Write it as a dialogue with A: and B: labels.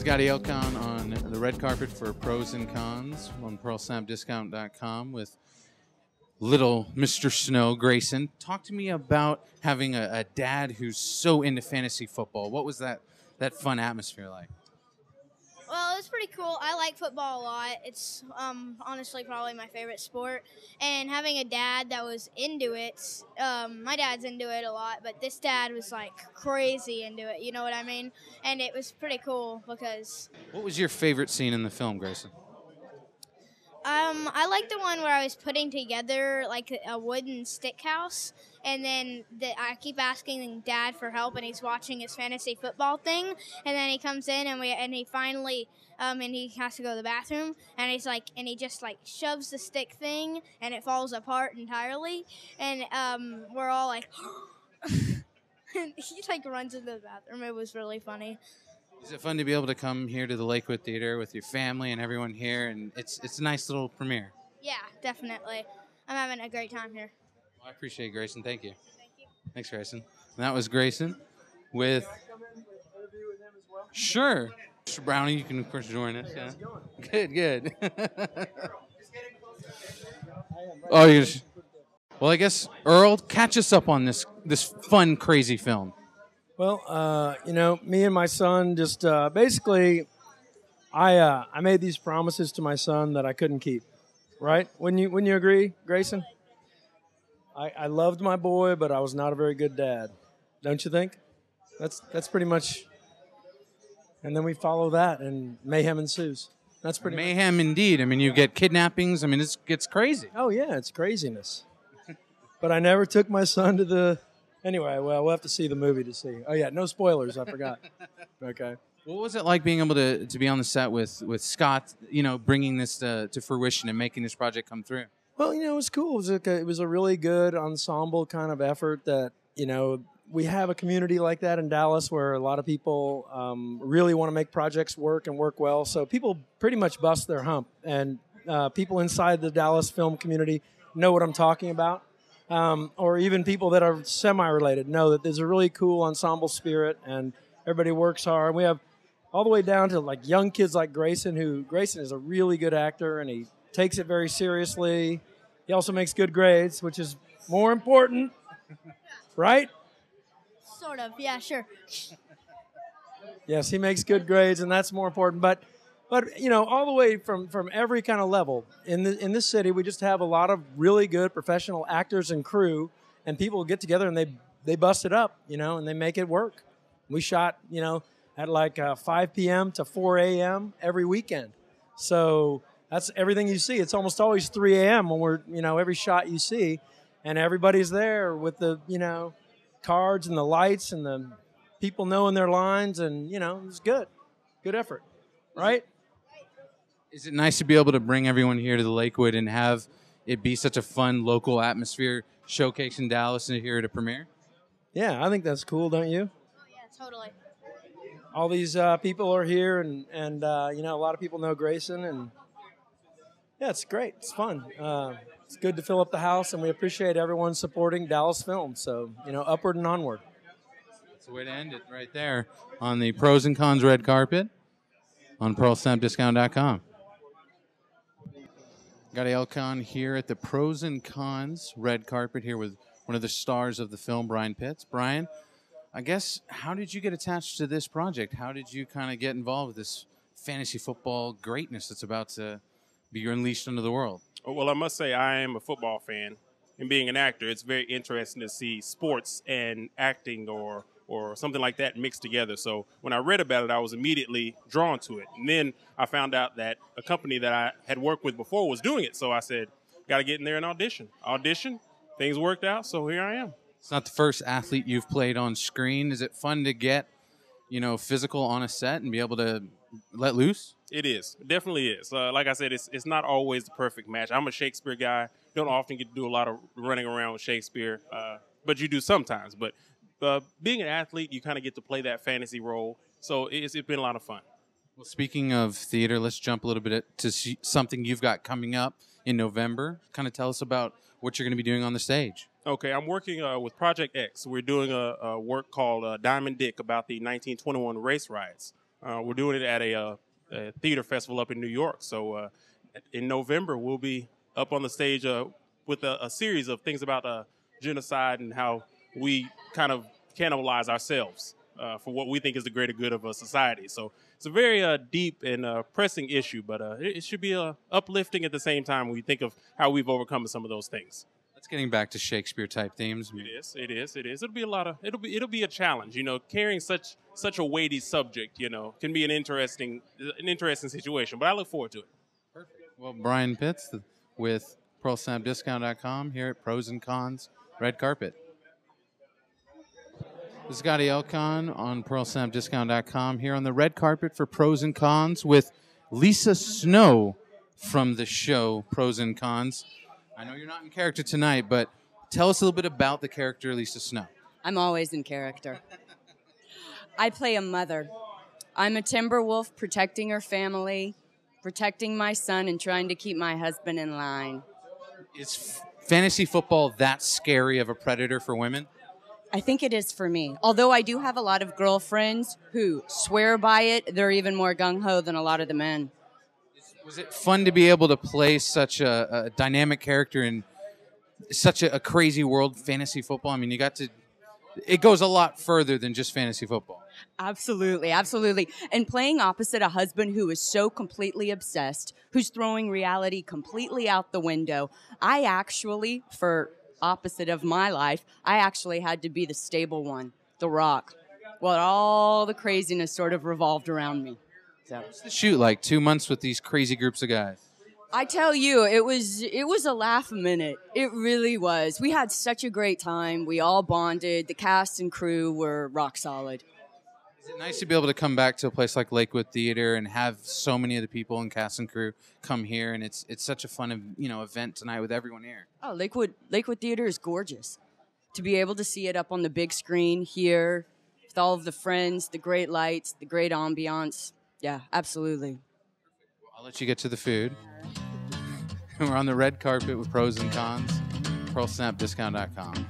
A: Scotty Elcon on the red carpet for Pros and Cons on PearlSnapDiscount.com with little Mr. Snow, Grayson. Talk to me about having a dad who's so into fantasy football. What was that fun atmosphere like?
B: Well, it was pretty cool. I like football a lot. It's honestly probably my favorite sport. And having a dad that was into it, my dad's into it a lot, but this dad was like crazy into it, you know what I mean? And it was pretty cool because...
A: What was your favorite scene in the film, Grayson?
B: I like the one where I was putting together like a wooden stick house, and then I keep asking Dad for help, and he's watching his fantasy football thing, and then he comes in and he finally and he has to go to the bathroom, and he just shoves the stick thing, and it falls apart entirely, and we're all like, and he runs into the bathroom. It was really funny.
A: Is it fun to be able to come here to the Lakewood Theater with your family and everyone here? And it's a nice little premiere.
B: Yeah, definitely. I'm having a great time here.
A: Well, I appreciate it, Grayson. Thank you.
B: Thank you.
A: Thanks, Grayson. And that was Grayson with... Sure. Mr. Brownie, you can, of course, join us. Yeah. Good. Oh, you just... Well, I guess, Earl, catch us up on this fun, crazy film.
C: Well, me and my son just basically, I made these promises to my son that I couldn't keep, right? Wouldn't you agree, Grayson? I loved my boy, but I was not a very good dad, don't you think? That's pretty much. And then we follow that, and mayhem ensues. That's pretty
A: mayhem indeed. I mean, you get kidnappings. I mean, it's crazy.
C: Oh yeah, it's craziness. But I never took my son to the. Anyway, well, we'll have to see the movie to see. Oh, yeah, no spoilers. I forgot. Okay.
A: What was it like being able to be on the set with Scott, bringing this to fruition and making this project come through?
C: Well, it was cool. It was a really good ensemble kind of effort that, we have a community like that in Dallas where a lot of people really want to make projects work and work well. So people pretty much bust their hump. And people inside the Dallas film community know what I'm talking about. Or even people that are semi-related know that there's a really cool ensemble spirit and everybody works hard. We have all the way down to young kids like Grayson, Grayson is a really good actor and he takes it very seriously. He also makes good grades, which is more important, right?
B: Sort of, yeah, sure.
C: Yes, he makes good grades and that's more important. But all the way from every kind of level in this city, we just have a lot of really good professional actors and crew, and people get together and they bust it up, and they make it work. We shot, at 5 p.m. to 4 a.m. every weekend. So that's everything you see. It's almost always 3 a.m. when we're, every shot you see, and everybody's there with the, cards and the lights and the people knowing their lines, and it's good effort, right?
A: Is it nice to be able to bring everyone here to the Lakewood and have it be such a fun local atmosphere showcase in Dallas and here at a premiere?
C: Yeah, I think that's cool, don't you?
B: Oh, yeah, totally.
C: All these people are here, and a lot of people know Grayson, and yeah, it's great. It's fun. It's good to fill up the house, and we appreciate everyone supporting Dallas film. So, upward and onward.
A: That's the way to end it right there on the Pros and Cons red carpet on PearlSnapDiscount.com. Got Elcon here at the Pros and Cons red carpet here with one of the stars of the film, Brian Pitts. Brian, I guess, how did you get attached to this project? How did you kind of get involved with this fantasy football greatness that's about to be unleashed into the world?
D: Well, I must say I am a football fan. And being an actor, it's very interesting to see sports and acting or something like that mixed together. So when I read about it, I was immediately drawn to it. And then I found out that a company that I had worked with before was doing it. So I said, got to get in there and audition. Things worked out, so here I am.
A: It's not the first athlete you've played on screen. Is it fun to get, physical on a set and be able to let loose?
D: It is. It definitely is. Like I said, it's not always the perfect match. I'm a Shakespeare guy. Don't often get to do a lot of running around with Shakespeare, but you do sometimes. But being an athlete, you kind of get to play that fantasy role. So it's been a lot of fun.
A: Well, speaking of theater, let's jump a little bit to something you've got coming up in November. Kind of tell us about what you're going to be doing on the stage.
D: Okay, I'm working with Project X. We're doing a work called Diamond Dick about the 1921 race riots. We're doing it at a theater festival up in New York. So in November, we'll be up on the stage with a series of things about genocide and how we kind of cannibalize ourselves for what we think is the greater good of a society. So it's a very deep and pressing issue, but it should be uplifting at the same time when we think of how we've overcome some of those things.
A: That's getting back to Shakespeare type themes.
D: It is. It'll be it'll be a challenge. You know, carrying such a weighty subject, you know, can be an interesting situation. But I look forward to it.
A: Perfect. Well, Brian Pitts with PearlSnapDiscount.com here at Pros and Cons Red Carpet. This is Scotty Elcon on PearlSnapDiscount.com here on the red carpet for Pros and Cons with Lisa Snow from the show Pros and Cons. I know you're not in character tonight, but tell us a little bit about the character Lisa Snow.
E: I'm always in character. I play a mother. I'm a timber wolf protecting her family, protecting my son, and trying to keep my husband in line.
A: Is fantasy football that scary of a predator for women?
E: I think it is for me. Although I do have a lot of girlfriends who swear by it, they're even more gung-ho than a lot of the men.
A: Was it fun to be able to play such a dynamic character in such a crazy world, fantasy football? I mean, it goes a lot further than just fantasy football.
E: Absolutely, absolutely. And playing opposite a husband who is so completely obsessed, who's throwing reality completely out the window, I actually, for opposite of my life, I actually had to be the stable one, the rock. Well, all the craziness sort of revolved around me. So.
A: What's the shoot like? 2 months with these crazy groups of guys.
E: I tell you, it was a laugh a minute. It really was. We had such a great time. We all bonded. The cast and crew were rock solid.
A: Is it nice to be able to come back to a place like Lakewood Theater and have so many of the people and cast and crew come here, and it's such a fun event tonight with everyone here?
E: Oh, Lakewood Theater is gorgeous. To be able to see it up on the big screen here with all of the friends, the great lights, the great ambiance. Yeah, absolutely.
A: I'll let you get to the food. We're on the red carpet with Pros and Cons. PearlSnapDiscount.com.